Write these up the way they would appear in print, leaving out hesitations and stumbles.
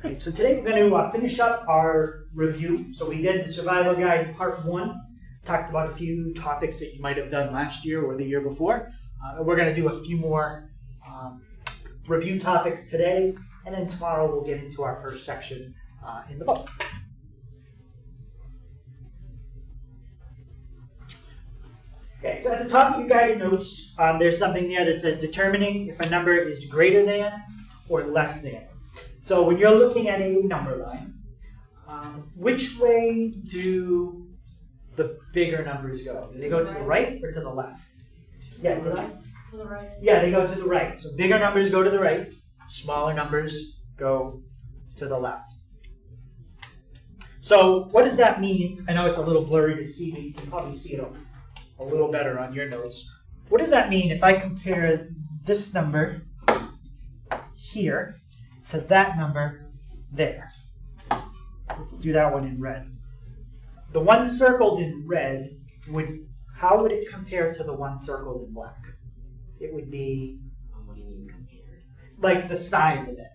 Right, so today we're going to finish up our review. So we did the survival guide part 1, talked about a few topics that you might have done last year or the year before. We're going to do a few more review topics today, and then tomorrow we'll get into our first section in the book. Okay, so at the top of your guided notes, there's something there that says determining if a number is greater than or less than. So when you're looking at a number line, which way do the bigger numbers go? Do they go to the right or to the left? Yeah, to the right. Yeah, they go to the right. So bigger numbers go to the right, smaller numbers go to the left. So what does that mean? I know it's a little blurry to see, but you can probably see it a little better on your notes. What does that mean if I compare this number here to that number there? Let's do that one in red. The one circled in red, how would it compare to the one circled in black? It would be, what do you mean compared? like the size of it.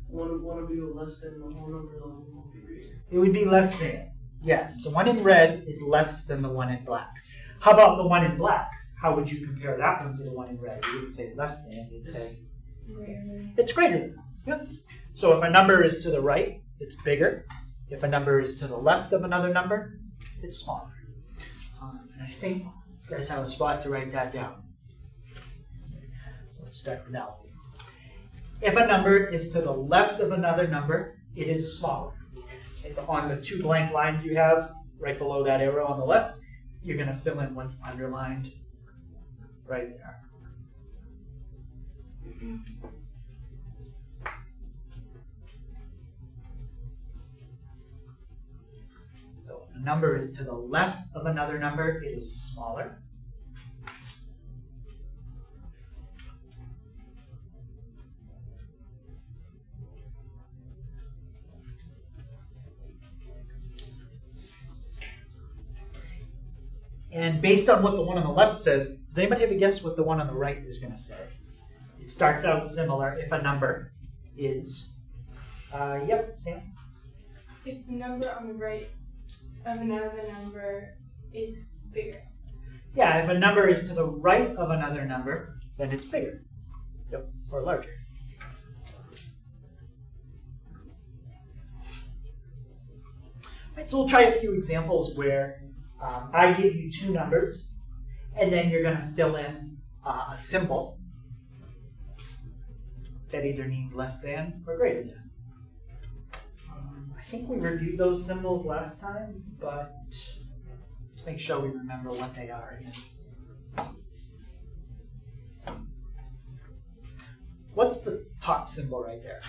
One would be less than the whole number, the other one would be greater. It would be less than. Yes, the one in red is less than the one in black. How about the one in black? How would you compare that one to the one in red? You wouldn't say less than, you'd say it's greater than. Yep. So if a number is to the right, it's bigger. If a number is to the left of another number, it's smaller. And I think you guys have a spot to write that down. So let's start with that one. If a number is to the left of another number, it is smaller. It's on the two blank lines you have right below that arrow on the left. You're going to fill in what's underlined right there. So if a number is to the left of another number, it is smaller. And based on what the one on the left says, does anybody have a guess what the one on the right is going to say? It starts out similar if a number is, yep, Sam? If the number on the right of another number is bigger. Yeah, if a number is to the right of another number, then it's bigger. Yep, or larger. Right, so we'll try a few examples where I give you two numbers, and then you're going to fill in a symbol that either means less than or greater than. I think we reviewed those symbols last time, but let's make sure we remember what they are again. What's the top symbol right there?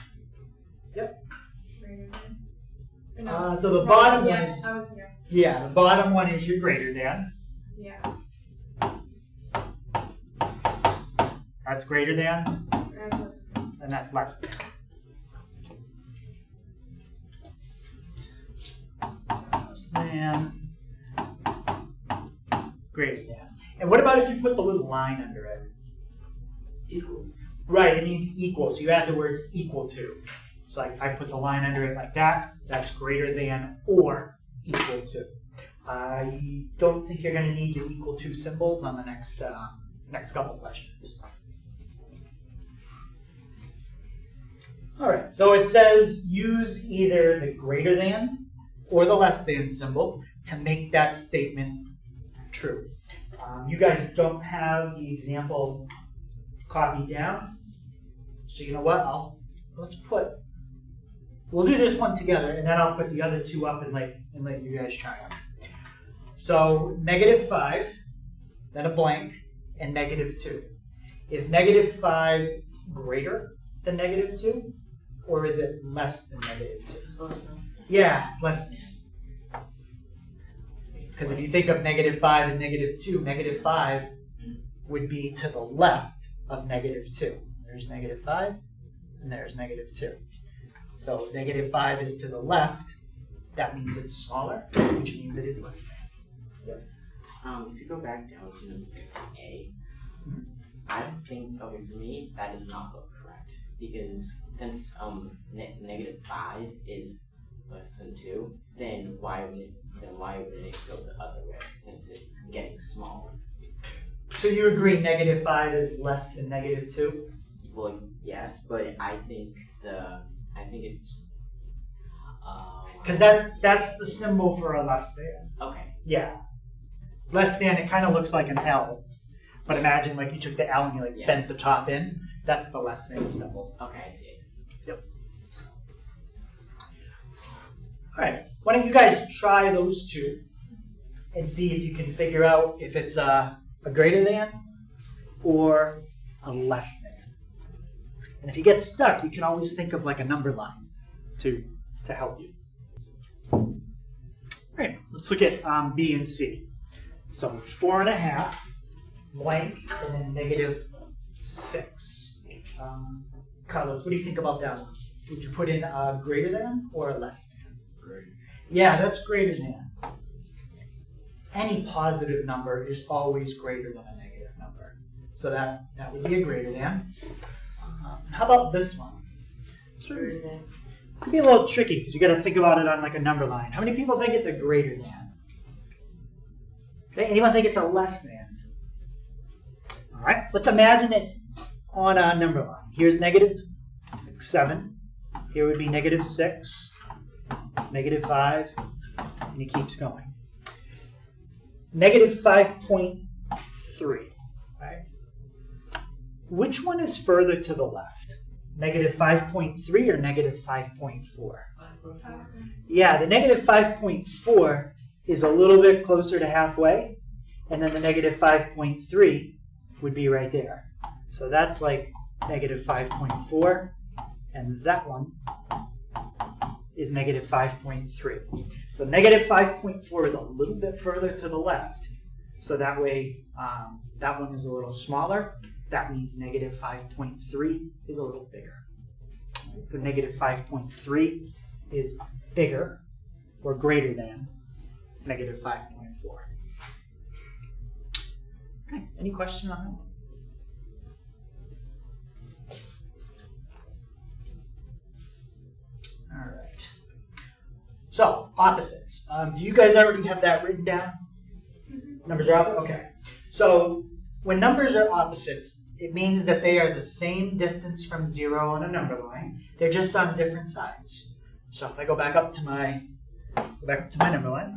Yep. Greater than. So the bottom one yeah, is, I was here. yeah, the bottom one is your greater than. Yeah. That's greater than, And less than. and that's less than. Less than, greater than. And what about if you put the little line under it? Equal. Right, it means equal, so you add the words equal to. So I put the line under it like that. That's greater than or equal to. I don't think you're going to need the equal to symbols on the next couple questions. All right, so it says use either the greater than or the less than symbol to make that statement true. You guys don't have the example copied down, so you know what? We'll do this one together, and then I'll put the other two up and let you guys try them. So -5, then a blank, and -2. Is -5 greater than -2, or is it less than -2? It's less than. Yeah, it's less than. Because if you think of -5 and -2, -5 would be to the left of -2. There's -5, and there's -2. So -5 is to the left. That means it's smaller, which means it is less than. If you go back down to number 50A, I don't think, okay, for me, that does not look correct. because since negative 5 is less than 2, then why would it go the other way since it's getting smaller? So you agree negative 5 is less than negative 2? Well, yes, but I think it's Because that's the symbol for a less than. okay. Yeah. Less than, it kind of looks like an L. But imagine like you took the L and you like bent the top in. That's the less than symbol. Okay, I see. Yep. All right. Why don't you guys try those two and see if you can figure out if it's a greater than or a less than. And if you get stuck, you can always think of like a number line to help you. All right. Let's look at B and C. So 4.5, blank, and then negative 6. Carlos, what do you think about that one? Would you put in a greater than or a less than? Great. Yeah, that's greater than. Any positive number is always greater than a negative number. So that would be a greater than. How about this one? Greater than. It could be a little tricky because you got to think about it on like a number line. How many people think it's a greater than? Okay, anyone think it's a less than? All right, let's imagine it on a number line. Here's negative 7. Here would be negative 6, negative 5, and it keeps going. Negative 5.3, right? Which one is further to the left? Negative 5.3 or negative 5.4? 5.4. Yeah, the negative 5.4 is a little bit closer to halfway, and then the negative 5.3 would be right there. So that's like negative 5.4, and that one is negative 5.3. So negative 5.4 is a little bit further to the left, so that way that one is a little smaller. That means negative 5.3 is a little bigger. So negative 5.3 is bigger or greater than negative 5.4. Okay, any question on that one? All right. So, opposites. Do you guys already have that written down? Numbers are opposite? Okay. So, when numbers are opposites, it means that they are the same distance from 0 on a number line. They're just on different sides. So, if I go back up to my number line.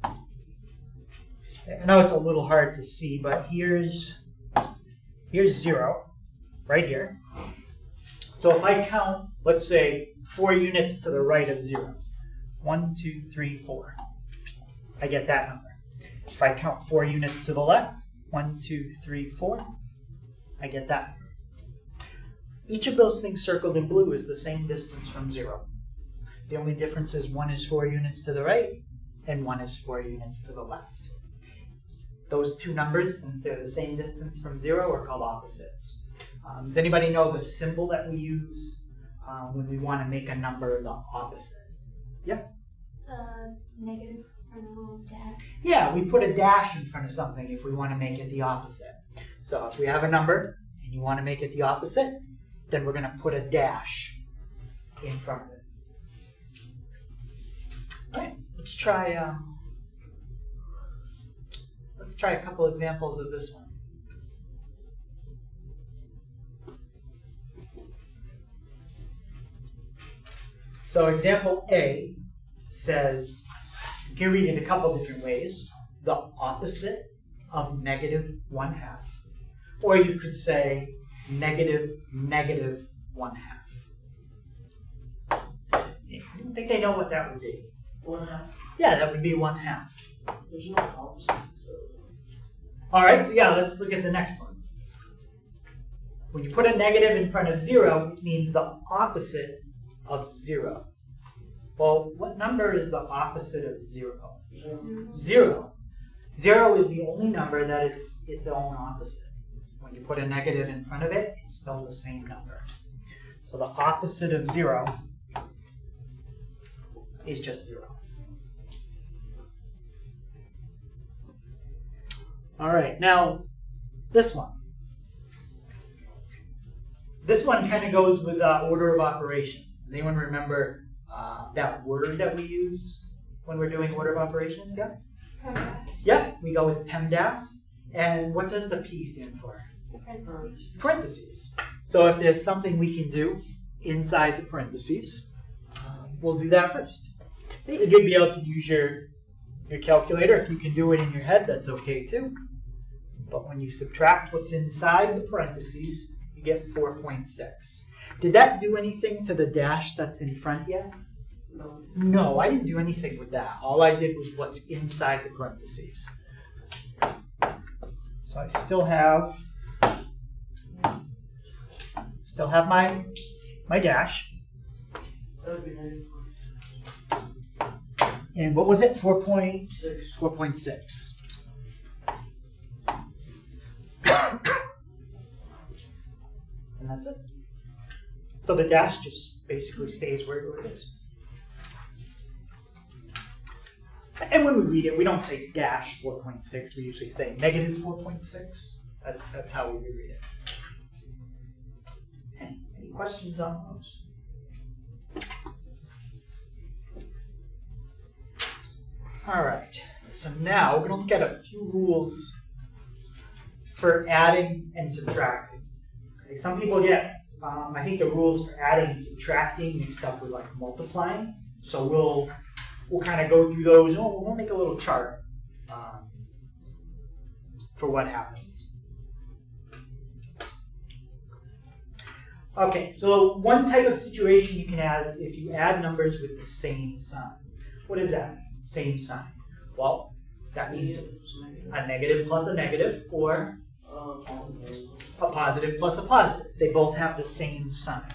I know it's a little hard to see, but here's 0 right here. So if I count, let's say, 4 units to the right of 0. 1, 2, 3, 4. I get that number. If I count 4 units to the left, 1, 2, 3, 4, I get that number. Each of those things circled in blue is the same distance from 0. The only difference is one is 4 units to the right and one is 4 units to the left. Those two numbers, since they're the same distance from 0, are called opposites. Does anybody know the symbol that we use when we want to make a number the opposite? Yeah? Negative or no dash. Yeah, we put a dash in front of something if we want to make it the opposite. So if we have a number and you want to make it the opposite, then we're going to put a dash in front of it. All right, let's try a couple examples of this one. So example A says, you can read it a couple different ways. The opposite of negative 1/2. Or you could say negative 1/2. I think they know what that would be. 1/2. Yeah, that would be 1/2. There's no opposites. All right, so yeah, let's look at the next one. When you put a negative in front of 0, it means the opposite of 0. Well, what number is the opposite of 0? 0. 0 is the only number that it's its own opposite. When you put a negative in front of it, it's still the same number. So the opposite of 0 is just 0. All right, now this one. This one kind of goes with order of operations. Does anyone remember that word that we use when we're doing order of operations? Yeah? PEMDAS. Yep, we go with PEMDAS. And what does the P stand for? Parentheses. Parentheses. So if there's something we can do inside the parentheses, we'll do that first. You'd be able to use your calculator. If you can do it in your head, that's okay too. But when you subtract what's inside the parentheses, you get 4.6. Did that do anything to the dash that's in front yet? No. No, I didn't do anything with that. All I did was what's inside the parentheses. So I still have my dash. That would be negative And what was it? 4.6. 6. 4.6. And that's it. So the dash just basically stays where it is. And when we read it, we don't say dash 4.6. We usually say negative 4.6. That's how we would read it. Any questions on those? All right. So now we're going to look at a few rules for adding and subtracting. Okay, some people get, I think the rules for adding and subtracting mixed up with like multiplying. So we'll kind of go through those. We'll make a little chart for what happens. Okay, so one type of situation you can have is if you add numbers with the same sign. What does that mean? Same sign. Well, that means a negative plus a negative, or a positive plus a positive. They both have the same sign.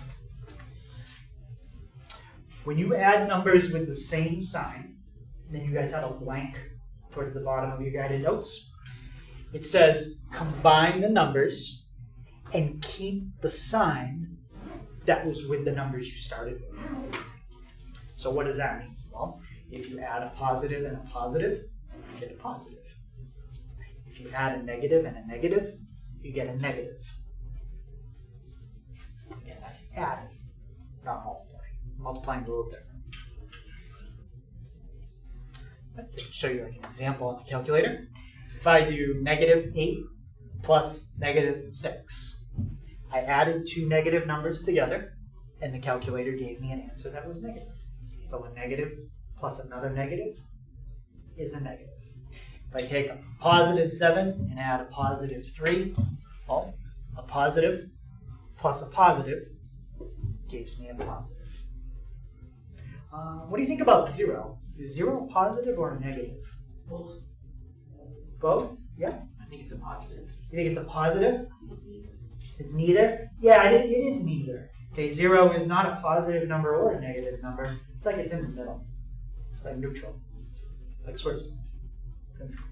When you add numbers with the same sign, then you guys have a blank towards the bottom of your guided notes. It says combine the numbers and keep the sign that was with the numbers you started with. So what does that mean? Well, if you add a positive and a positive, you get a positive. If you add a negative and a negative, you get a negative. Again, that's adding, not multiplying. Multiplying is a little different. Let's show you like an example on the calculator. If I do negative 8 plus negative 6, I added two negative numbers together, and the calculator gave me an answer that was negative. So a negative plus another negative is a negative. If I take a positive 7 and add a positive 3, well, a positive plus a positive gives me a positive. What do you think about 0? Is 0 a positive or a negative? Both. Both? Yeah? I think it's a positive. You think it's a positive? It's neither? Yeah, it is neither. Okay, 0 is not a positive number or a negative number. It's like it's in the middle. It's like neutral. Like sort of neutral.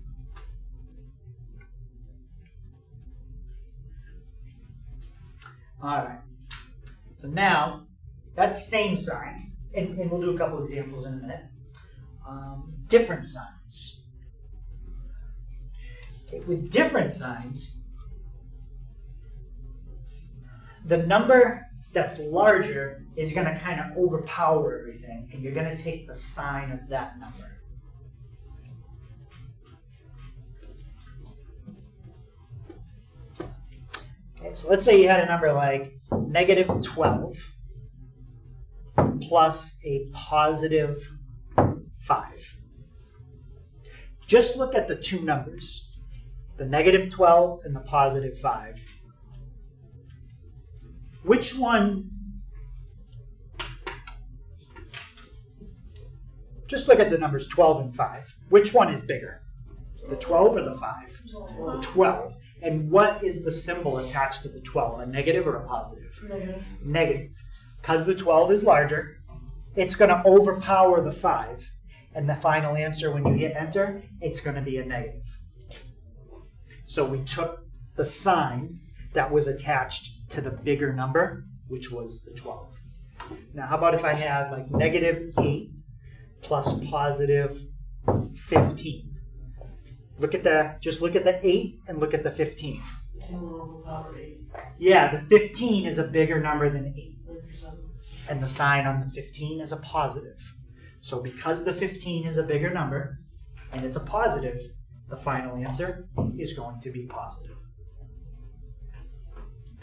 All right. So now, that's the same sign. And we'll do a couple examples in a minute. Different signs. Okay, with different signs, the number that's larger is going to kind of overpower everything, and you're going to take the sign of that number. Okay, so let's say you had a number like negative 12 plus a positive 5. Just look at the two numbers, the negative 12 and the positive 5. Which one, just look at the numbers 12 and 5. Which one is bigger, the 12 or the 5? The 12. And what is the symbol attached to the 12, a negative or a positive? Negative. Negative. Because the 12 is larger, it's going to overpower the 5. And the final answer, when you hit enter, it's going to be a negative. So we took the sign that was attached to the bigger number, which was the 12. Now, how about if I had like negative 8 plus positive 15? Just look at the 8 and look at the 15. 15 will overpower 8. Yeah, the 15 is a bigger number than 8. 37. And the sign on the 15 is a positive. So because the 15 is a bigger number, and it's a positive, the final answer is going to be positive.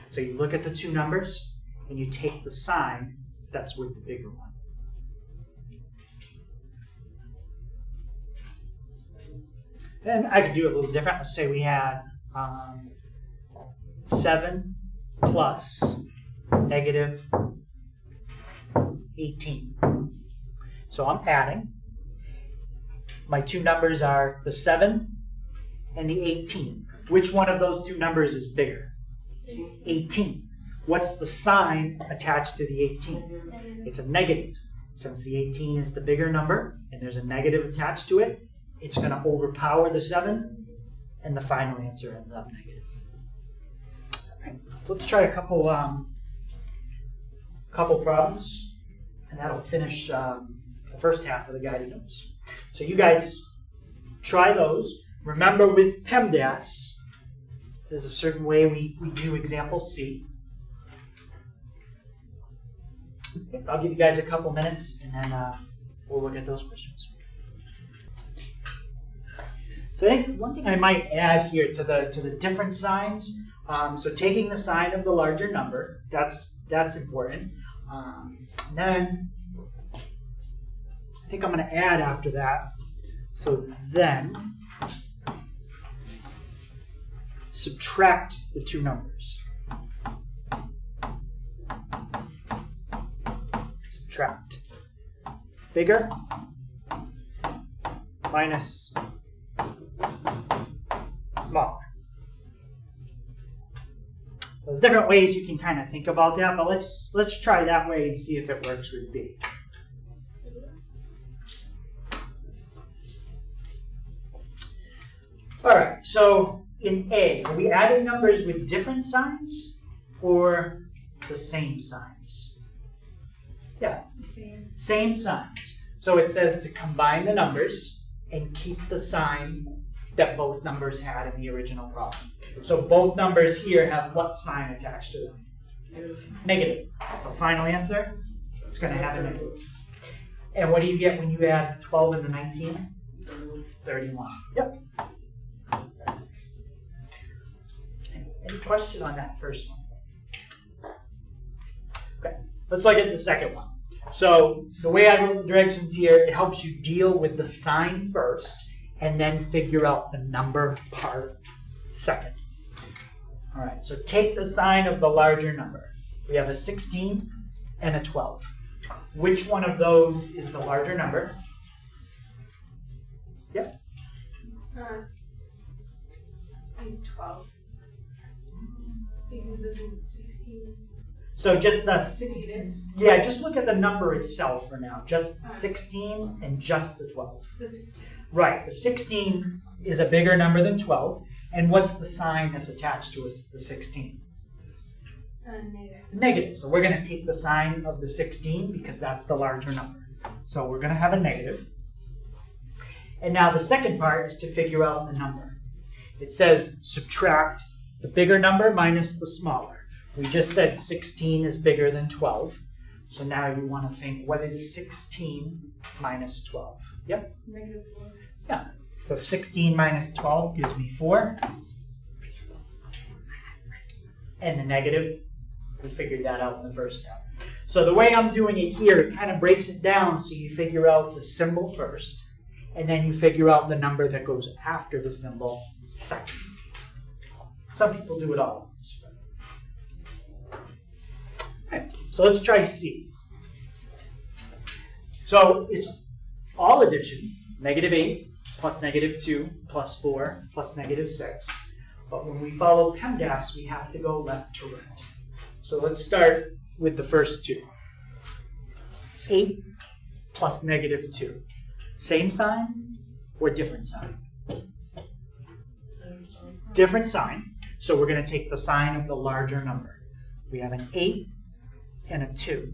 So you look at the two numbers, and you take the sign that's with the bigger one. And I could do it a little different. Let's say we had 7 plus negative 18. So I'm adding. My two numbers are the 7 and the 18. Which one of those two numbers is bigger? 18. What's the sign attached to the 18? It's a negative. Since the 18 is the bigger number and there's a negative attached to it, it's going to overpower the 7 and the final answer ends up negative. All right, so let's try a couple problems and that'll finish the first half of the guided notes. So you guys try those. Remember with PEMDAS, there's a certain way we do example C. I'll give you guys a couple minutes and then we'll look at those questions. So I think one thing I might add here to the different signs, so taking the sign of the larger number, that's important. And then I think I'm going to add after that, so then subtract the two numbers. Subtract. Bigger minus smaller. So there's different ways you can kind of think about that, but let's try that way and see if it works with B. All right, so in A, are we adding numbers with different signs or the same signs? Yeah. Same signs. So it says to combine the numbers and keep the sign that both numbers had in the original problem. So both numbers here have what sign attached to them? Negative. So final answer, it's going to have a negative. And what do you get when you add the 12 and the 19? 31. Yep. Any question on that first one? Okay, let's look at the second one. So the way I wrote the directions here, it helps you deal with the sign first and then figure out the number part second. All right, so take the sign of the larger number. We have a 16 and a 12. Which one of those is the larger number? Yep. 12. Because this is 16. So just the Negative. yeah, just look at the number itself for now. Just 16 and just the 12. The 16. Right, the 16 is a bigger number than 12. And what's the sign that's attached to us, the 16? Negative. Negative. So we're going to take the sign of the 16 because that's the larger number. So we're going to have a negative. And now the second part is to figure out the number. It says subtract the bigger number minus the smaller. We just said 16 is bigger than 12. So now you want to think, what is 16 minus 12? Yep. Negative 4. Yeah. So 16 minus 12 gives me 4. And the negative, we figured that out in the first step. So the way I'm doing it here, it kind of breaks it down so you figure out the symbol first, and then you figure out the number that goes after the symbol second. Some people do it all at once. Okay, so let's try C. So it's all addition, negative 8 plus negative 2 plus 4 plus negative 6. But when we follow PEMDAS, we have to go left to right. So let's start with the first two. 8 plus negative 2. Same sign or different sign? Different sign. So we're going to take the sign of the larger number. We have an 8 and a 2.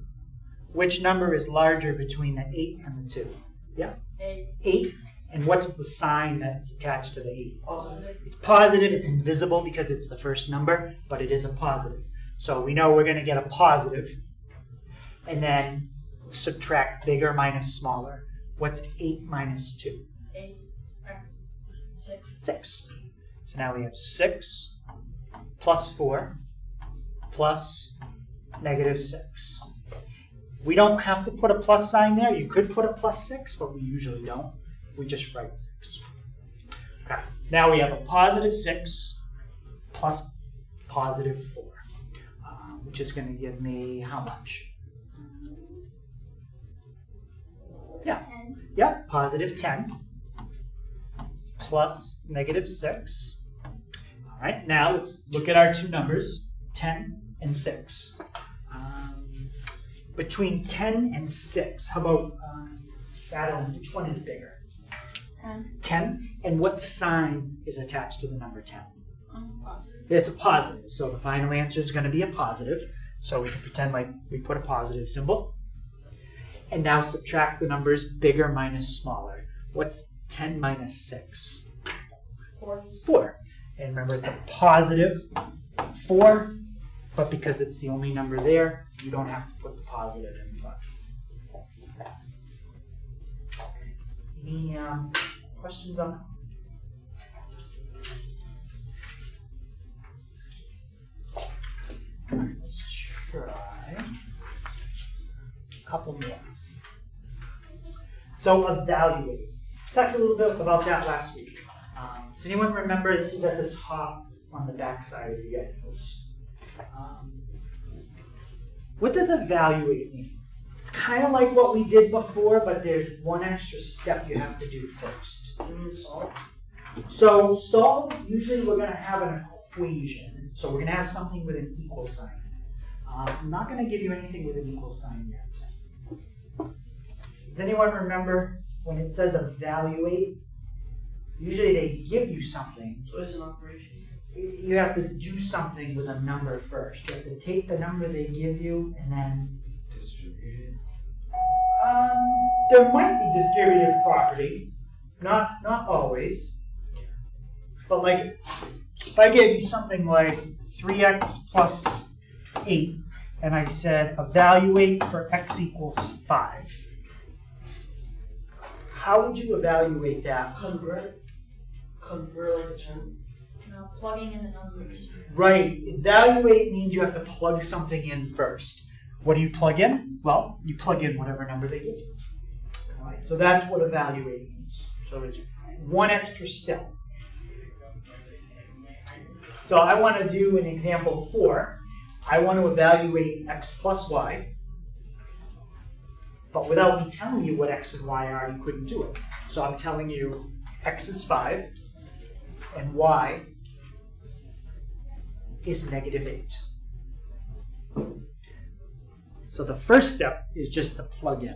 Which number is larger between the 8 and the 2? Yeah? 8. 8. And what's the sign that's attached to the 8? Positive. It's positive, it's invisible because it's the first number, but it is a positive. So we know we're going to get a positive, and then subtract bigger minus smaller. What's 8 minus 2? 8. 6. 6. So now we have 6 plus 4 plus negative 6. We don't have to put a plus sign there. You could put a plus 6, but we usually don't. We just write 6. Okay. Now we have a positive 6 plus positive 4, which is going to give me how much? Yeah. 10. Yeah, positive 10 plus negative 6. All right, now let's look at our two numbers, 10 and 6. Between 10 and 6, how about Adam, which one is bigger? 10. 10? And what sign is attached to the number 10? Positive. It's a positive, so the final answer is going to be a positive. So we can pretend like we put a positive symbol. And now subtract the numbers bigger minus smaller. What's 10 minus 6? 4. 4. And remember, it's a positive 4, but because it's the only number there, you don't have to put the positive in front. Any questions on that? All right, let's try a couple more. So evaluate. Talked a little bit about that last week. Does anyone remember? This is at the top on the back side of your notes. What does evaluate mean? It's kind of like what we did before, but there's one extra step you have to do first. Solve. So solve, usually we're going to have an equation. So we're going to have something with an equal sign. I'm not going to give you anything with an equal sign yet. Does anyone remember when it says evaluate? Usually they give you something. So it's an operation. You have to do something with a number first. You have to take the number they give you and then Distribute it. there might be distributive property, not always. But like, if I gave you something like 3x plus 8, and I said evaluate for x equals 5, how would you evaluate that? Convert like a term. No, plugging in the numbers. Right, evaluate means you have to plug something in first. What do you plug in? Well, you plug in whatever number they give you. All right, so that's what evaluate means. So it's one extra step. So I want to do an example 4. I want to evaluate x plus y. But without me telling you what x and y are, you couldn't do it. So I'm telling you x is 5 and y is negative 8. So the first step is just to plug in.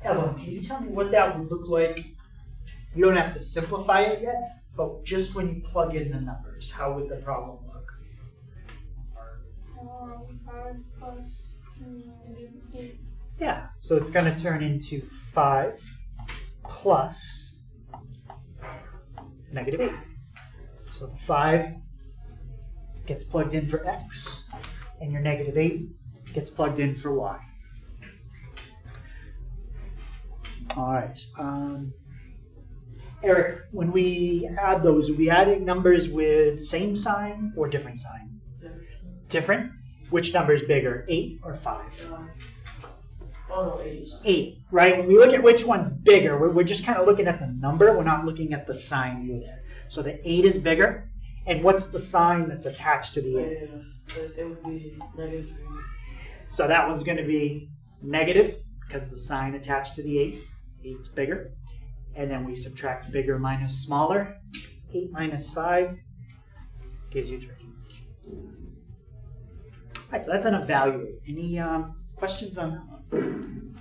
Evan, can you tell me what that would look like? You don't have to simplify it yet, but just when you plug in the numbers, how would the problem look? 5 plus negative 8. Yeah, so it's going to turn into 5 plus negative 8. So 5 gets plugged in for x, and your negative 8 gets plugged in for y. All right. Eric, when we add those, are we adding numbers with same sign or different sign? Different? Which number is bigger, 8 or 5? Oh no, 8 is 8, right? When we look at which one's bigger, we're just kind of looking at the number. We're not looking at the sign with it. So the 8 is bigger. And what's the sign that's attached to the 8? It would be negative 3. So that one's going to be negative because the sign attached to the 8. 8's bigger. And then we subtract bigger minus smaller. 8 minus 5 gives you 3. All right, so that's an evaluate. Any questions on that one?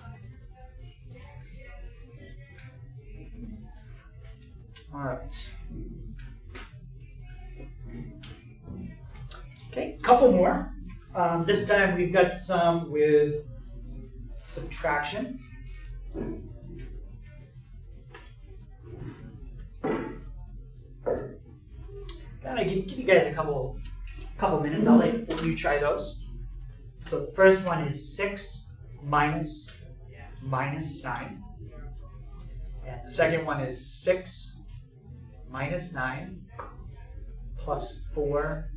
All right. Okay, a couple more. This time we've got some with subtraction. Gotta give you guys a couple minutes. I'll let you try those. So the first one is 6 minus 9. And the second one is 6 minus 9 plus 4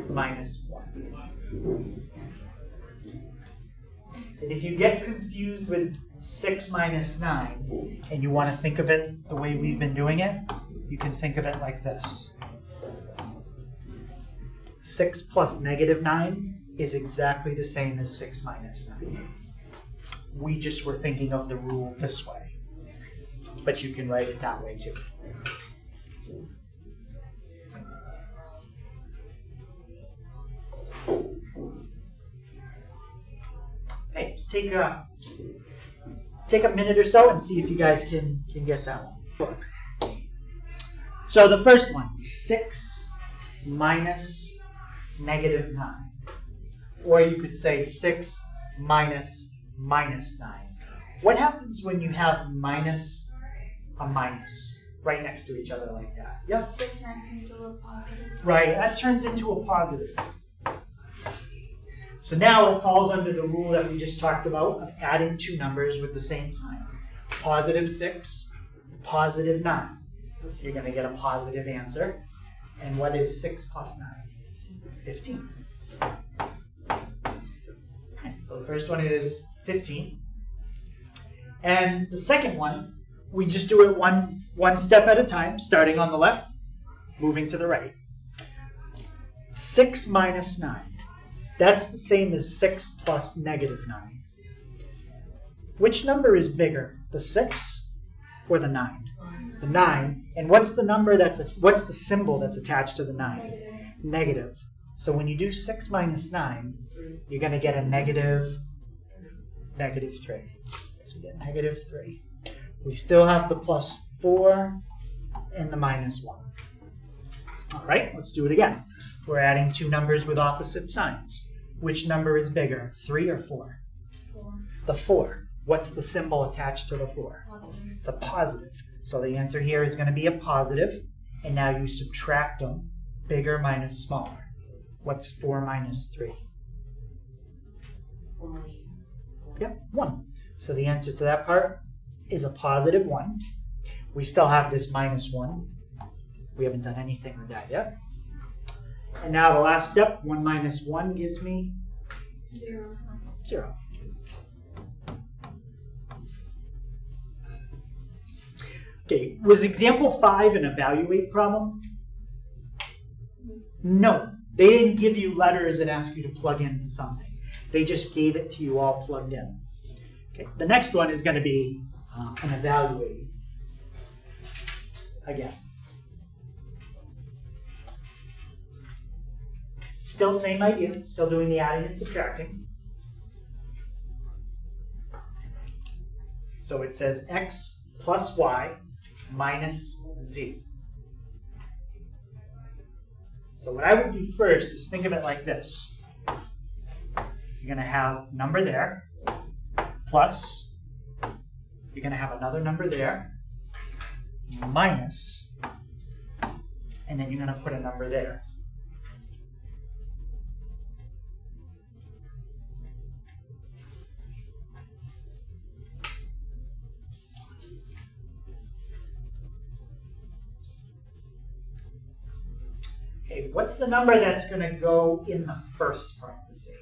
minus 1. And if you get confused with 6 minus 9 and you want to think of it the way we've been doing it, you can think of it like this. 6 plus negative 9 is exactly the same as 6 minus 9. We just were thinking of the rule this way, but you can write it that way too. Okay, just take a minute or so and see if you guys can get that one. So the first one, 6 minus negative 9. Or you could say 6 minus 9. What happens when you have minus a minus right next to each other like that? Yep. It turns into a positive. Right, that turns into a positive. So now it falls under the rule that we just talked about of adding two numbers with the same sign. Positive 6, positive 9. You're going to get a positive answer. And what is 6 plus 9? 15. Okay, so the first one is 15. And the second one, we just do it one step at a time, starting on the left, moving to the right. 6 minus 9. That's the same as 6 plus negative 9. Which number is bigger, the 6 or the 9? The 9. And what's the number what's the symbol that's attached to the 9? Negative. So when you do 6 minus 9, you're going to get a negative 3. So we get negative 3. We still have the plus 4 and the minus 1. All right, let's do it again. We're adding two numbers with opposite signs. Which number is bigger, 3 or 4? 4. The 4. What's the symbol attached to the 4? Positive. It's a positive. So the answer here is going to be a positive. And now you subtract them, bigger minus smaller. What's 4 minus 3? 4 minus 4. Yep, 1. So the answer to that part is a positive 1. We still have this minus 1. We haven't done anything with that yet. And now the last step, 1 minus 1 gives me 0. 0. Okay, was example 5 an evaluate problem? No, they didn't give you letters and ask you to plug in something. They just gave it to you all plugged in. Okay, the next one is going to be an evaluate. Again. Still same idea, still doing the adding and subtracting. So it says x plus y minus z. So what I would do first is think of it like this. You're going to have number there, plus, you're going to have another number there, minus, and then you're going to put a number there. Okay, what's the number that's going to go in the first parenthesis?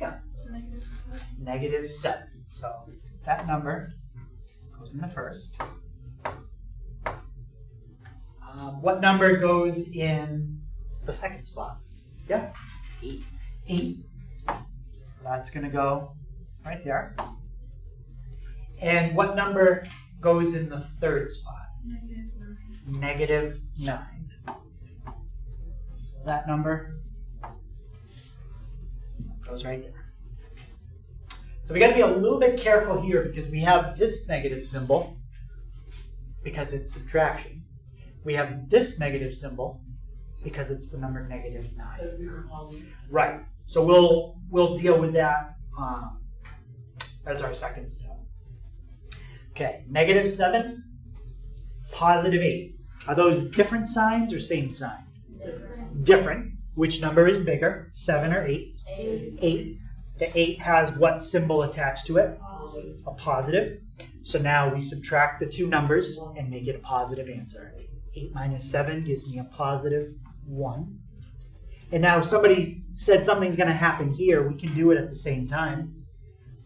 Yeah, negative 7. So that number goes in the first. What number goes in the second spot? Yeah? 8. 8. So that's going to go right there. And what number goes in the third spot? Negative 9. So that number goes right there. So we got to be a little bit careful here because we have this negative symbol because it's subtraction. we have this negative symbol because it's the number -9. That'd become positive. Right. So we'll deal with that as our second step. Okay, -7, +8. Are those different signs or same sign? Different. Which number is bigger, 7 or 8? 8. The 8 has what symbol attached to it? A positive. So now we subtract the two numbers and make it a positive answer. 8 minus 7 gives me a +1. And now if somebody said something's going to happen here, we can do it at the same time.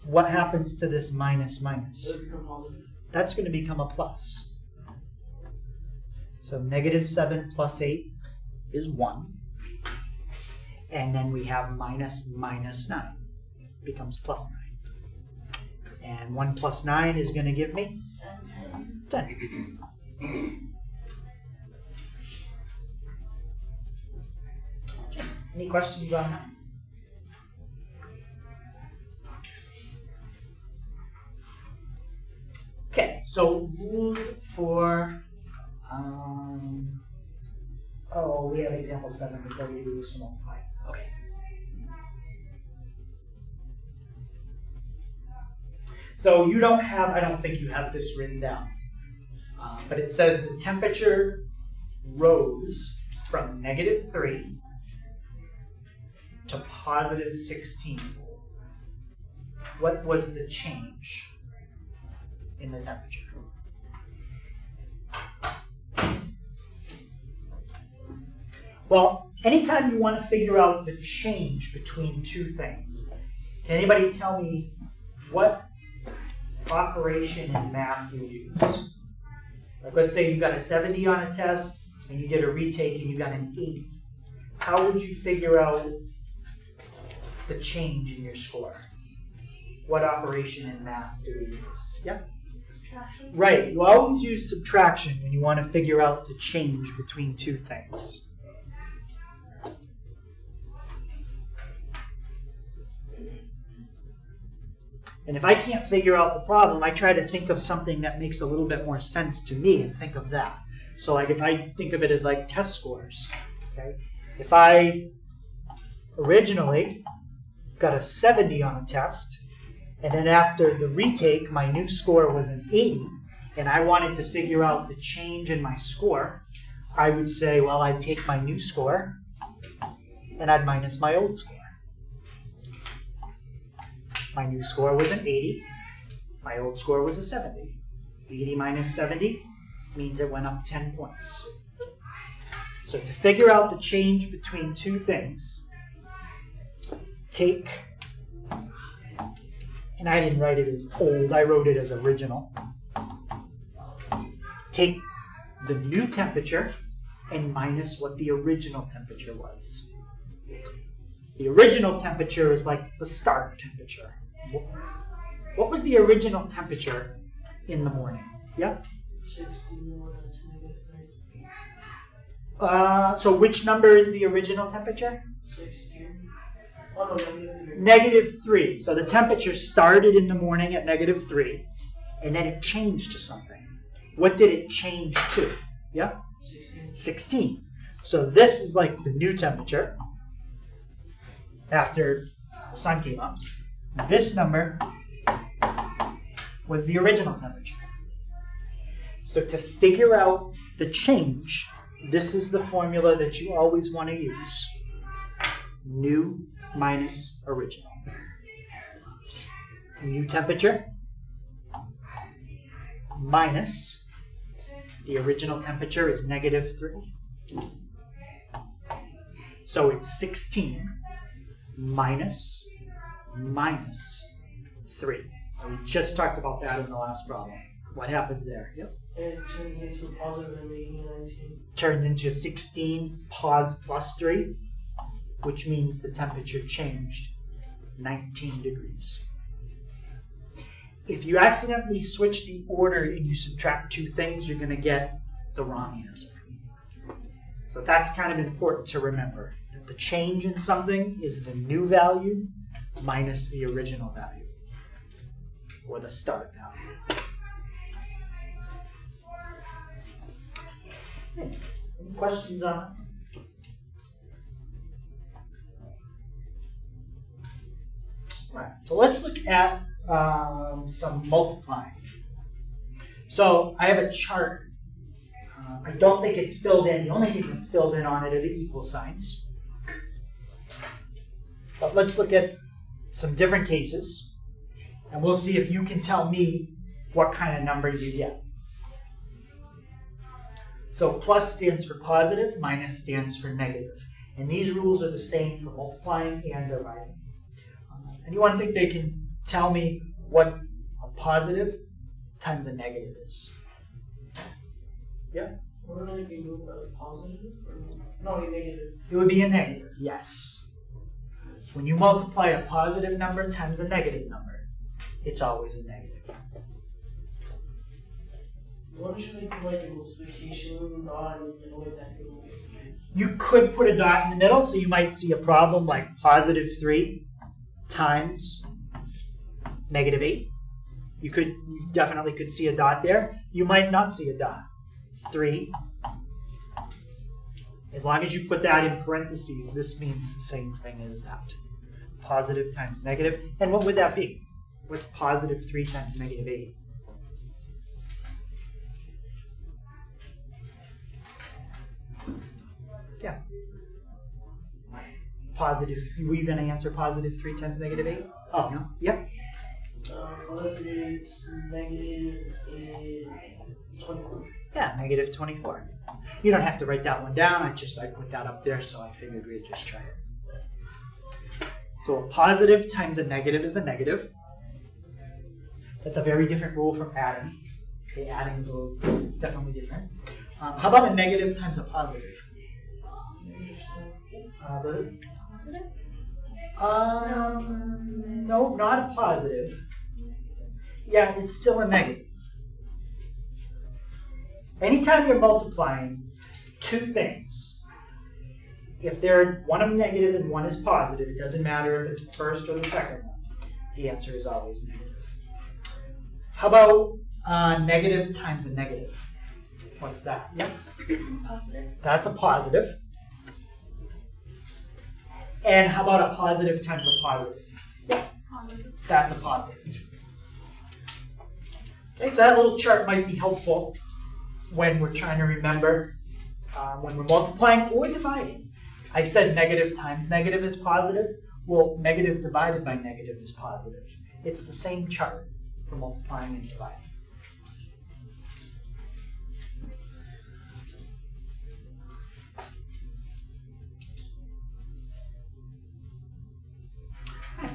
What happens to this minus minus? That'd become positive. That's going to become a plus. So -7 + 8 is 1. And then we have minus minus 9. Becomes +9. And 1 + 9 is going to give me 10. Any questions on that? Okay, so rules for, oh, we have example 7 before we do rules for multiply. Okay. So you don't have, I don't think you have this written down, but it says the temperature rose from -3 to +16. What was the change in the temperature? Well, anytime you want to figure out the change between two things, can anybody tell me what operation in math you use? Like, let's say you got a 70 on a test and you did a retake and you got an 80. How would you figure out the change in your score? What operation in math do we use? Yeah? Subtraction. Right, you always use subtraction when you want to figure out the change between two things. And if I can't figure out the problem, I try to think of something that makes a little bit more sense to me and think of that. So like if I think of it as like test scores, okay? If I originally got a 70 on a test, and then after the retake, my new score was an 80, and I wanted to figure out the change in my score, I would say, well, I'd take my new score, and I'd minus my old score. My new score was an 80. My old score was a 70. 80 minus 70 means it went up 10 points. So to figure out the change between two things, take, and I didn't write it as old, I wrote it as original. Take the new temperature and minus what the original temperature was. The original temperature is like the start temperature. What was the original temperature in the morning? Yeah? 16, that's -3. So which number is the original temperature? 16. Oh no, -3. -3. So the temperature started in the morning at -3, and then it changed to something. What did it change to? Yeah? 16. 16. So this is like the new temperature after the sun came up. This number was the original temperature. So to figure out the change, this is the formula that you always want to use. New minus original. New temperature minus the original temperature is -3. So it's 16 minus 3. And we just talked about that in the last problem. What happens there? Yep. And it turns into a positive and making 19. Turns into 16 plus 3, which means the temperature changed 19 degrees. If you accidentally switch the order and you subtract two things, you're going to get the wrong answer. So that's kind of important to remember, that the change in something is the new value minus the original value, or the start value. Okay. Any questions on that? All right, so let's look at some multiplying. So I have a chart. I don't think it's filled in. The only thing that's filled in on it are the equal signs. But let's look at some different cases, and we'll see if you can tell me what kind of number you get. So plus stands for positive, minus stands for negative. And these rules are the same for multiplying and dividing. Anyone think they can tell me what a positive times a negative is? Yeah? What are they doing about positive or no, negative? It would be a negative, yes. When you multiply a positive number times a negative number, it's always a negative. What should I do like a multiplication dot and avoid that? You could put a dot in the middle, so you might see a problem like positive 3 times negative 8. You definitely could see a dot there. You might not see a dot. 3. As long as you put that in parentheses, this means the same thing as that. Positive times negative. And what would that be? What's positive 3 times negative 8? Yeah. Positive. Were you going to answer positive 3 times negative 8? Oh, no. Yep. It's negative 24. Yeah, negative 24. You don't have to write that one down. I put that up there, so I figured we'd just try it. So a positive times a negative is a negative. That's a very different rule from adding. Okay, adding is definitely different. How about a negative times a positive? Positive? No, not a positive. Yeah, it's still a negative. Anytime you're multiplying two things, if they're one is negative and one is positive, it doesn't matter if it's the first or the second one. The answer is always negative. How about negative times a negative? What's that? Yep. Positive. That's a positive. And how about a positive times a positive? Positive. That's a positive. Okay, so that little chart might be helpful when we're trying to remember when we're multiplying or dividing. I said negative times negative is positive. Well, negative divided by negative is positive. It's the same chart for multiplying and dividing.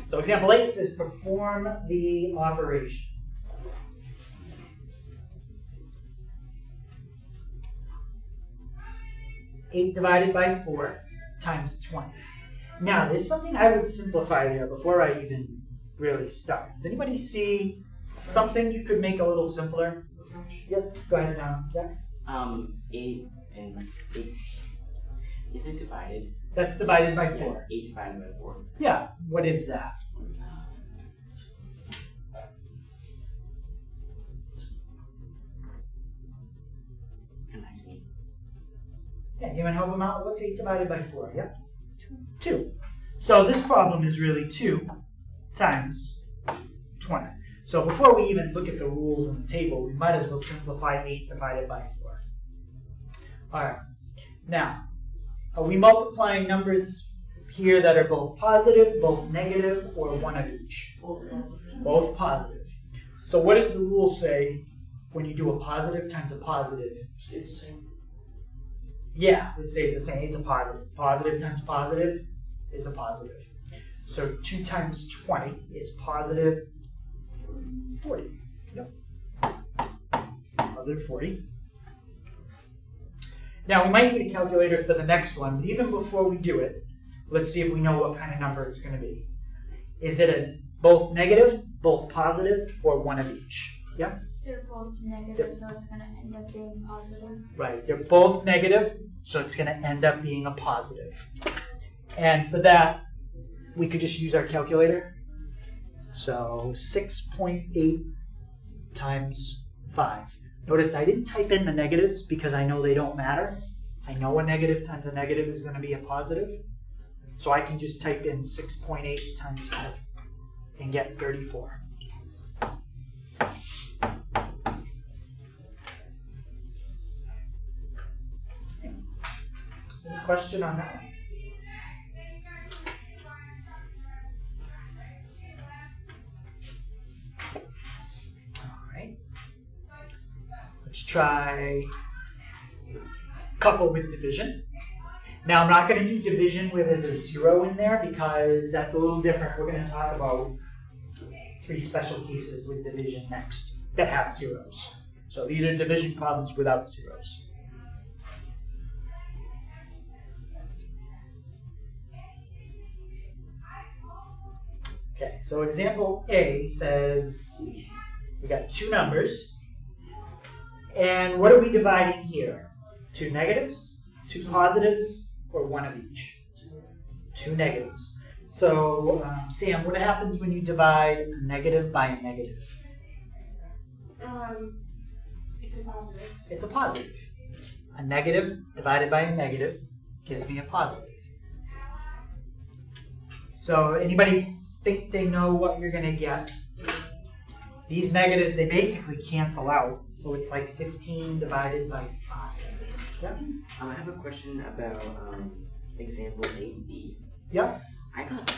So example 8 says perform the operation. Eight divided by 4 times 20. Now, there's something I would simplify there before I even really start. Does anybody see something you could make a little simpler? Yep, go ahead, Zach. 8 and 8. Is it divided? That's divided by 4. 8 divided by 4. Yeah, what is that? Yeah, you want to help them out? What's 8 divided by 4? Yep. 2. So this problem is really 2 times 20. So before we even look at the rules in the table, we might as well simplify 8 divided by 4. All right. Now, are we multiplying numbers here that are both positive, both negative, or one of each? Both positive. So what does the rule say when you do a positive times a positive? Stays the same. Yeah, it stays the same. It's a positive. Positive times positive is a positive. So 2 times 20 is positive 40. Yep. Positive 40. Now, we might need a calculator for the next one, but even before we do it, let's see if we know what kind of number it's going to be. Is it both negative, both positive, or one of each? Yeah? They're both negative, so it's going to end up being positive. Right, they're both negative, so it's going to end up being a positive. And for that, we could just use our calculator. So 6.8 times 5. Notice I didn't type in the negatives because I know they don't matter. I know a negative times a negative is going to be a positive. So I can just type in 6.8 times 5 and get 34. Any question on that? Let's try couple with division. Now I'm not going to do division where there's a 0 in there because that's a little different. We're going to talk about 3 special cases with division next that have zeros. So these are division problems without zeros. Okay, so example A says we got 2 numbers. And what are we dividing here? 2 negatives, 2 positives, or 1 of each? 2 negatives. So, Sam, what happens when you divide a negative by a negative? It's a positive. It's a positive. A negative divided by a negative gives me a positive. So, anybody think they know what you're going to get? These negatives, they basically cancel out. So it's like 15 divided by 5. Yep. I have a question about example 8b. Yep. I got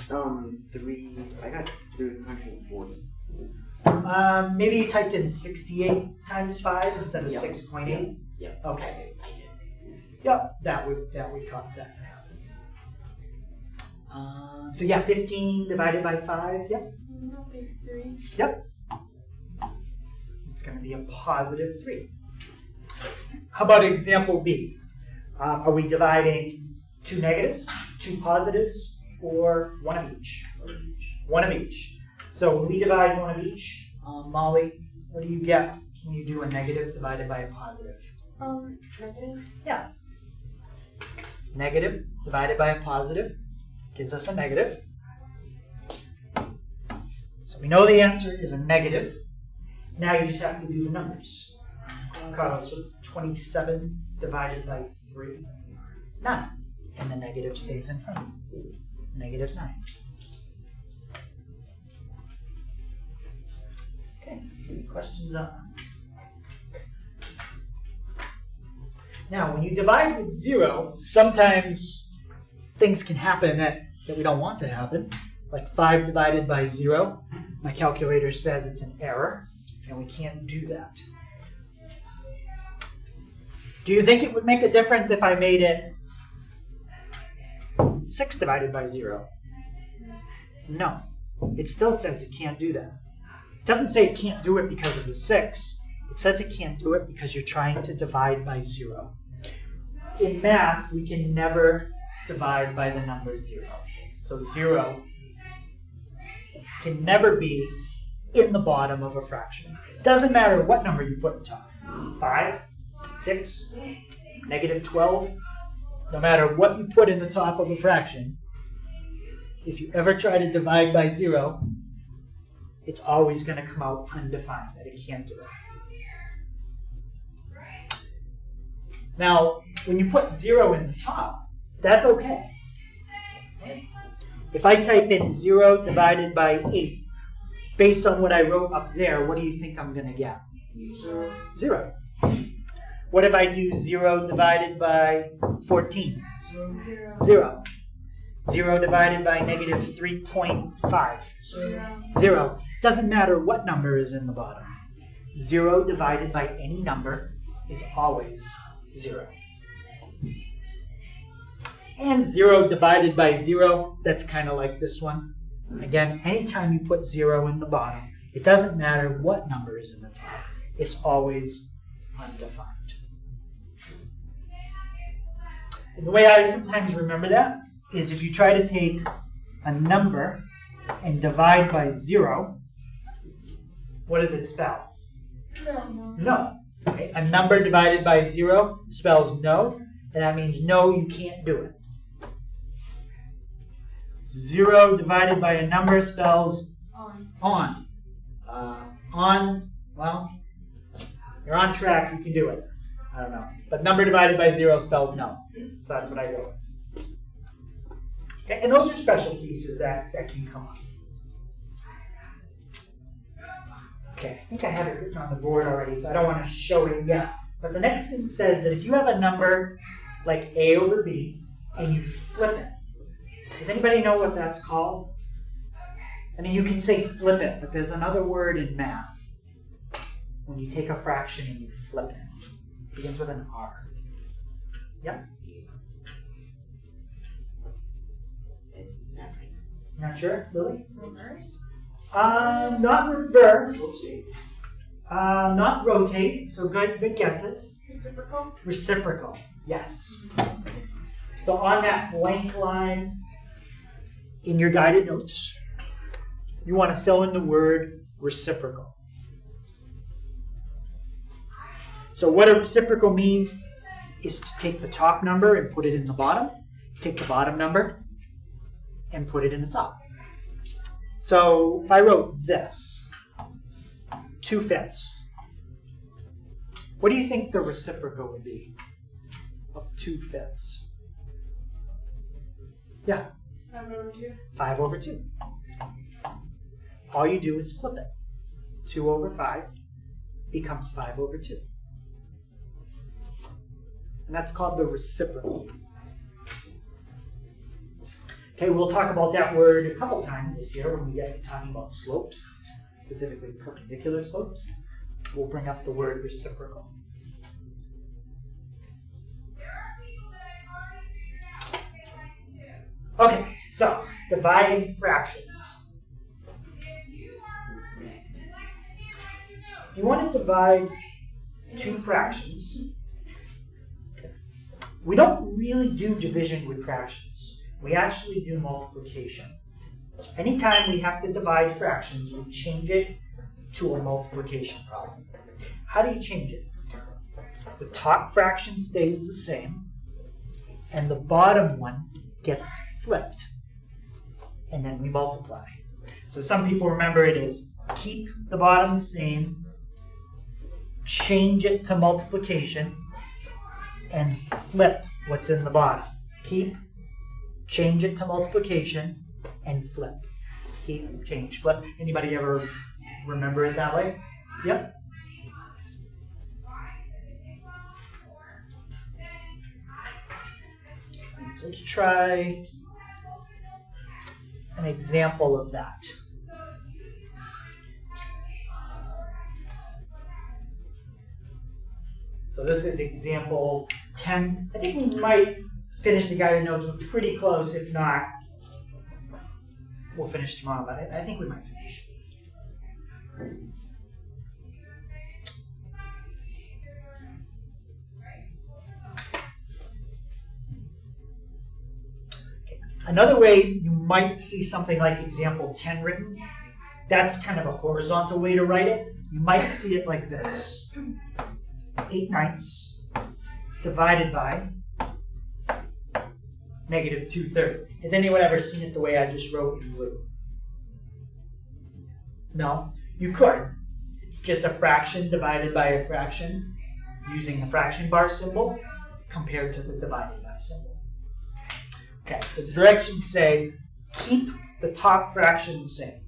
340. Maybe you typed in 68 times 5 instead of Yep. 6.8. Yep. Okay. I did. Yep. That would cause that to happen. So yeah, 15 divided by 5. Yep. No, big 3. Yep. It's going to be a positive 3. How about example B? Are we dividing 2 negatives, 2 positives, or 1 of each? 1 of each. So when we divide 1 of each, Molly, what do you get when you do a negative divided by a positive? Negative. Yeah. Negative divided by a positive gives us a negative. So we know the answer is a negative. Now you just have to do the numbers. Carlos, what's 27 divided by 3? 9. And the negative stays in front. Negative 9. Okay, any questions on that? Now, when you divide with 0, sometimes things can happen that we don't want to happen. Like 5 divided by 0. My calculator says it's an error. And we can't do that. Do you think it would make a difference if I made it 6 divided by 0? No. It still says it can't do that. It doesn't say it can't do it because of the 6. It says it can't do it because you're trying to divide by 0. In math, we can never divide by the number 0. So 0 can never be in the bottom of a fraction. Doesn't matter what number you put in top. 5, 6, negative 12. No matter what you put in the top of a fraction, if you ever try to divide by 0, it's always going to come out undefined, that it can't do it. Now, when you put 0 in the top, that's okay. If I type in 0 divided by 8, based on what I wrote up there, what do you think I'm going to get? 0. What if I do 0 divided by 14? 0. 0 divided by negative 3.5? 0. Doesn't matter what number is in the bottom. 0 divided by any number is always 0. And 0 divided by 0, that's kind of like this one. Again, anytime you put 0 in the bottom, it doesn't matter what number is in the top. It's always undefined. And the way I sometimes remember that is if you try to take a number and divide by 0, what does it spell? No. Okay? A number divided by 0 spells no, and that means no, you can't do it. 0 divided by a number spells on. On, well, You're on track, you can do it. I don't know. But number divided by 0 spells no. So that's what I go with. Okay, and those are special cases that can come up. Okay, I think I have it written on the board already, so I don't want to show it yet. But the next thing says that if you have a number like a over b and you flip it, does anybody know what that's called? I mean, you can say flip it, but there's another word in math when you take a fraction and you flip it. It begins with an R. Yep. It's not right. Not sure, Lily? Reverse? Not reverse. Not rotate. So good guesses. Reciprocal? Reciprocal. Yes. So on that blank line in your guided notes, you want to fill in the word reciprocal. So what a reciprocal means is to take the top number and put it in the bottom, take the bottom number and put it in the top. So if I wrote this, 2/5, what do you think the reciprocal would be of 2/5? Yeah. 5/2. 5/2. All you do is flip it. 2/5 becomes 5/2. And that's called the reciprocal. Okay, we'll talk about that word a couple times this year when we get to talking about slopes, specifically perpendicular slopes. We'll bring up the word reciprocal. Okay, so dividing fractions. If you want to divide two fractions, we don't really do division with fractions. We actually do multiplication. Anytime we have to divide fractions, we change it to a multiplication problem. How do you change it? The top fraction stays the same, and the bottom one gets flipped, and then we multiply. So some people remember it as keep the bottom the same, change it to multiplication, and flip what's in the bottom. Keep, change it to multiplication, and flip. Keep, change, flip. Anybody ever remember it that way? Yep. So let's try an example of that. So this is example 10. I think we might finish the guided notes. We're pretty close. If not, we'll finish tomorrow, but I think we might finish. Okay. Another way you might see something like example 10 written, that's kind of a horizontal way to write it. You might see it like this. 8/9 divided by -2/3. Has anyone ever seen it the way I just wrote in blue? No? You could. Just a fraction divided by a fraction using the fraction bar symbol compared to the divided by symbol. Okay, so the directions say keep the top fraction the same.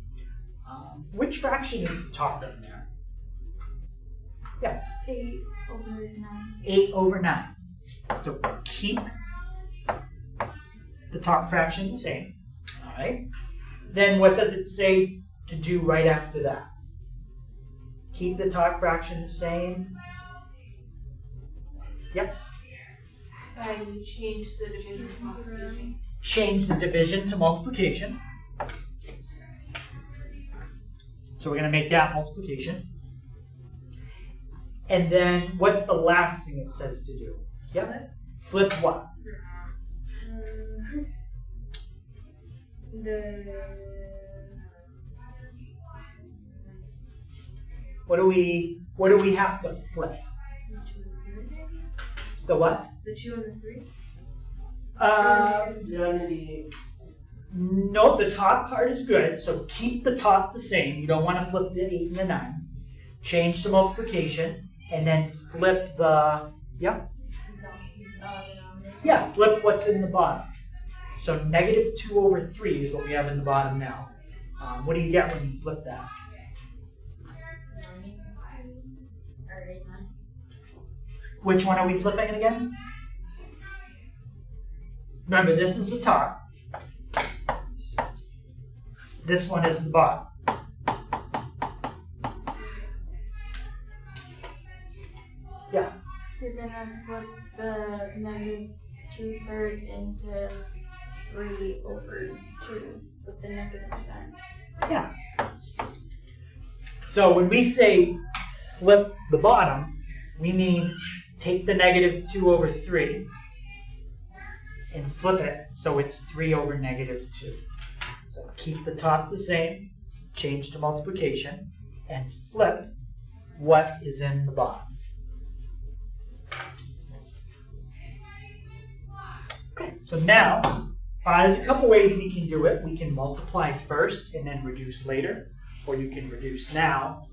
Which fraction is the top in there? Yeah. 8/9. 8/9. So keep the top fraction the same. All right. Then what does it say to do right after that? Keep the top fraction the same. Yep. Change the division to multiplication. Change the division to multiplication. So we're going to make that multiplication. And then what's the last thing it says to do? Yep. Flip what? What do we have to flip? The what? The 2 and the 3? No, the top part is good. So keep the top the same. You don't want to flip the 8 and the 9. Change the multiplication and then flip the, flip what's in the bottom. So negative 2 over 3 is what we have in the bottom now. What do you get when you flip that? Which one are we flipping it again? Remember, this is the top. This one is the bottom. Yeah. You're gonna flip the negative 2/3 into 3 over 2 with the negative sign. Yeah. So when we say flip the bottom, we mean take the negative 2 over 3 and flip it so it's 3 over negative 2. So keep the top the same, change to multiplication, and flip what is in the bottom. Okay, so now, there's a couple ways we can do it. We can multiply first and then reduce later, or you can reduce now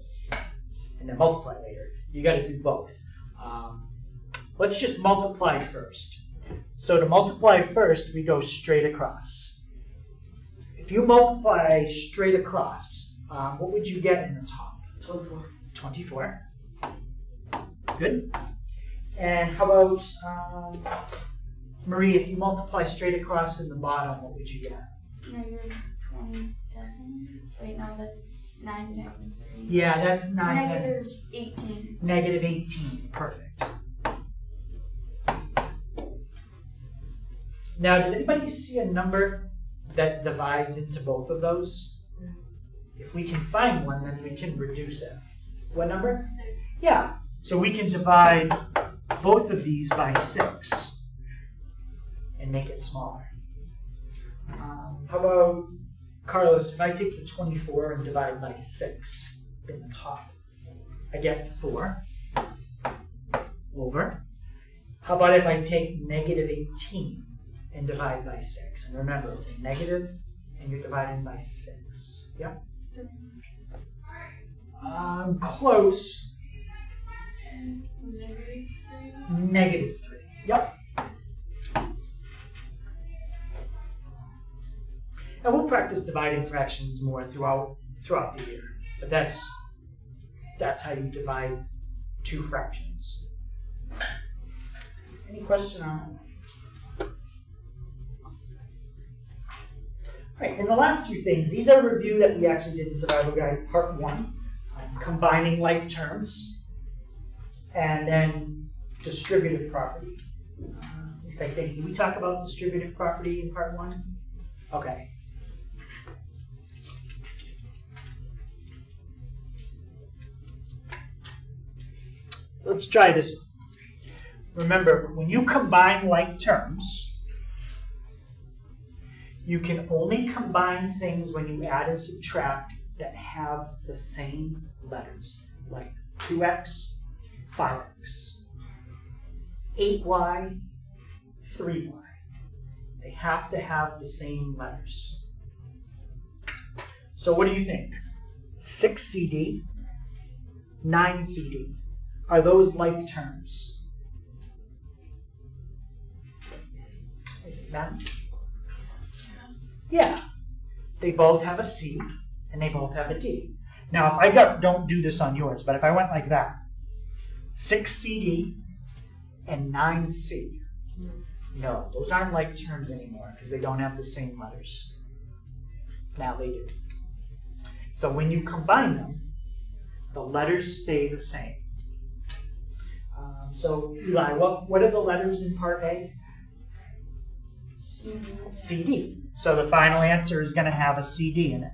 and then multiply later. You got to do both. Let's just multiply first. So to multiply first, we go straight across. If you multiply straight across, what would you get in the top? 24. 24. Good. And how about, Marie, if you multiply straight across in the bottom, what would you get? Negative 27. Wait, no, that's 9 times 3. Yeah, that's 9 times. Negative 18. Negative 18. Perfect. Now, does anybody see a number that divides into both of those? If we can find one, then we can reduce it. What number? 6. Yeah. So we can divide both of these by 6 and make it smaller. How about, Carlos, if I take the 24 and divide by 6 in the top, I get 4 over. How about if I take negative 18 and divide by 6? And remember, it's a negative and you're dividing by 6. Yeah? Close. Negative 3. Yep. And we'll practice dividing fractions more throughout the year. But that's how you divide two fractions. Any question on that? All right, and the last two things, these are a review that we actually did in Survival Guide Part 1, combining like terms, and then distributive property. At least I think, did we talk about distributive property in Part 1? Okay. So let's try this one. Remember, when you combine like terms, you can only combine things when you add and subtract that have the same letters, like 2x, 5x, 8y, 3y. They have to have the same letters. So what do you think? 6CD, 9CD. Are those like terms? Matt? Yeah. They both have a C and they both have a D. Now if I don't do this on yours, but if I went like that, 6CD and 9C. No, those aren't like terms anymore because they don't have the same letters. Now they do. So when you combine them, the letters stay the same. So Eli, what are the letters in part A? CD. So the final answer is going to have a CD in it.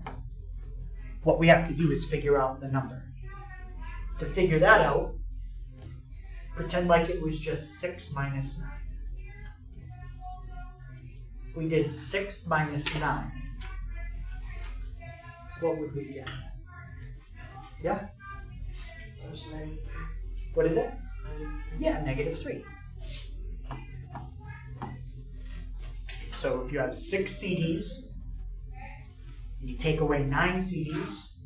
What we have to do is figure out the number. To figure that out, pretend like it was just 6 minus 9. We did 6 minus 9. What would we get? Yeah? That's negative 3. What is it? Yeah, negative 3. So if you have 6 CDs, and you take away 9 CDs,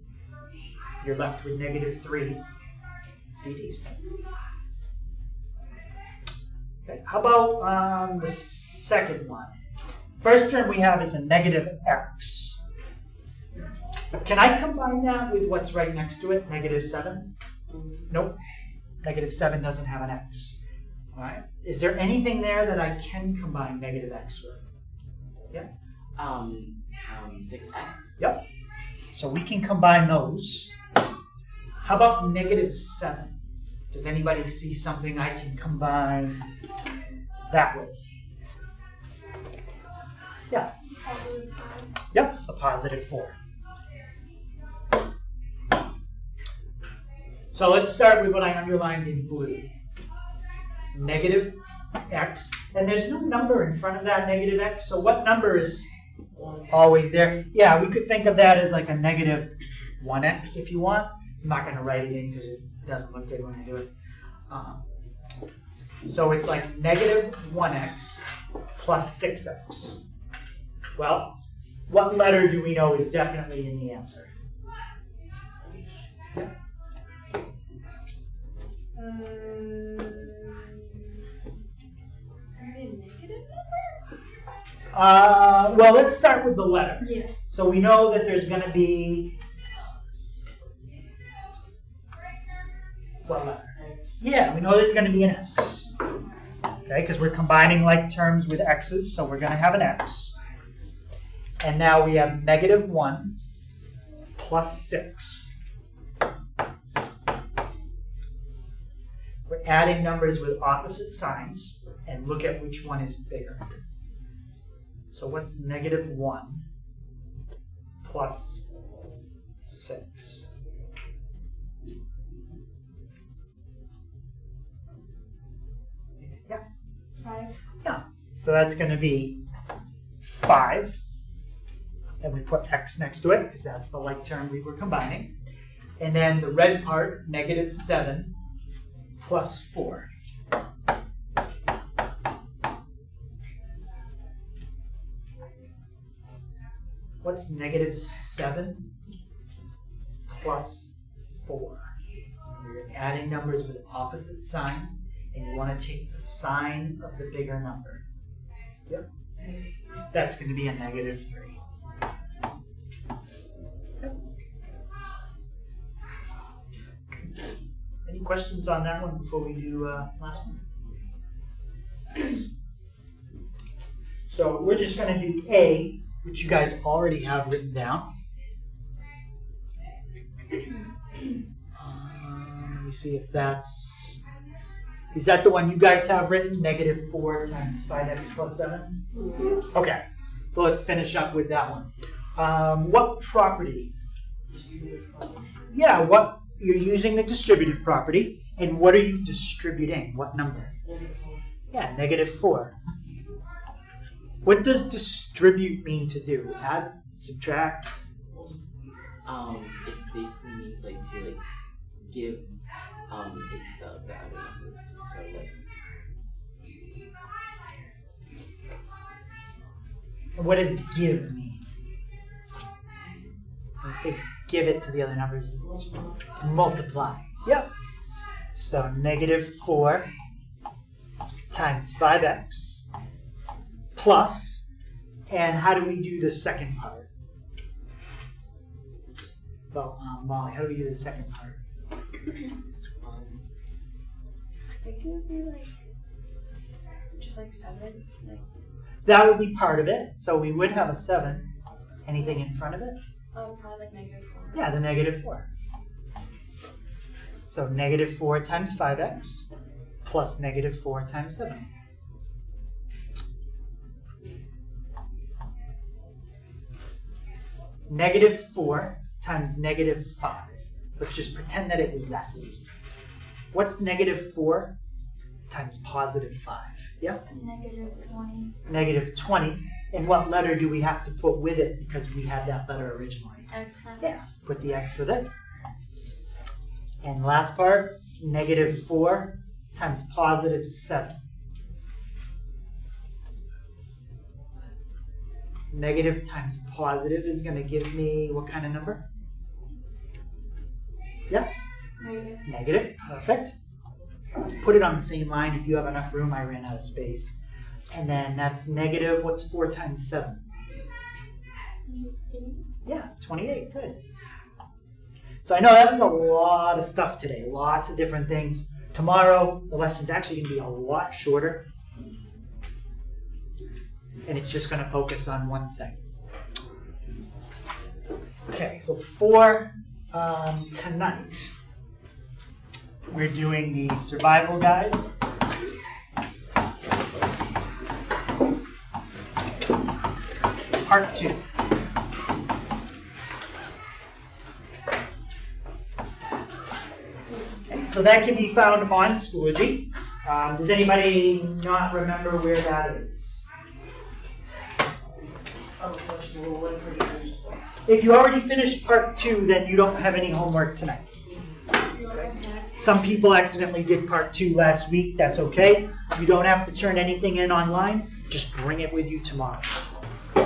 you're left with negative 3. CD. Okay, how about the second one? First term we have is a negative x. Can I combine that with what's right next to it, negative 7? Nope. Negative 7 doesn't have an x. All right. Is there anything there that I can combine negative x with? Yeah. 6x. Yep. So we can combine those. How about negative 7? Does anybody see something I can combine that with? Yeah. Yep, a positive 4. So let's start with what I underlined in blue. Negative x. And there's no number in front of that negative x, so what number is always there? Yeah, we could think of that as like a negative 1x if you want. I'm not going to write it in because it doesn't look good when I do it. So it's like negative 1x plus 6x. Well, what letter do we know is definitely in the answer? Yeah. Is there a negative number? Well, let's start with the letter. Yeah. So we know that there's going to be what letter? Yeah, we know there's going to be an x. Okay, because we're combining like terms with x's, so we're going to have an x. And now we have negative 1 plus 6. We're adding numbers with opposite signs, and look at which one is bigger. So what's negative 1 plus 6? Yeah. 5. Yeah. So that's going to be 5. And we put x next to it, because that's the like term we were combining. And then the red part, negative 7 plus 4. What's negative 7 plus 4? You're adding numbers with opposite sign, and you want to take the sign of the bigger number. Yep. That's going to be a negative 3. Yep. Any questions on that one before we do last one? So we're just going to do A, which you guys already have written down. Let me see if that's... Is that the one you guys have written? Negative 4 times 5x plus 7? Mm-hmm. Okay, so let's finish up with that one. What property? Yeah, what you're using the distributive property, and what are you distributing? What number? Yeah, negative 4. What does distribute mean to do? Add, subtract? It basically means like to like give it to the other numbers. So like what does give mean? When I say give it to the other numbers, multiply. Yep. So negative 4 times 5x plus, and how do we do the second part? Well, Molly, how do we do the second part? I think it would be like just like 7. Like, That would be part of it. So we would have a 7. Anything in front of it? probably like negative 4. Yeah, the negative 4. So negative 4 times 5x plus negative 4 times 7. Negative 4 times negative 5. Let's just pretend that it was that. What's negative 4 times positive 5? Yeah? Negative 20. Negative 20. And what letter do we have to put with it because we had that letter originally? X. Yeah, put the x with it. And last part, negative 4 times positive 7. Negative times positive is going to give me what kind of number? Yeah, Negative. Negative, perfect. Put it on the same line if you have enough room. I ran out of space. And then that's negative, what's 4 times 7? Yeah, 28, good. So I know that was a lot of stuff today, lots of different things. Tomorrow, the lesson's actually going to be a lot shorter. And it's just going to focus on one thing. Okay, so for tonight, we're doing the survival guide. Part 2. Okay, so that can be found on Schoology. Does anybody not remember where that is? If you already finished part 2, then you don't have any homework tonight. Some people accidentally did part 2 last week. That's okay. You don't have to turn anything in online. Just bring it with you tomorrow.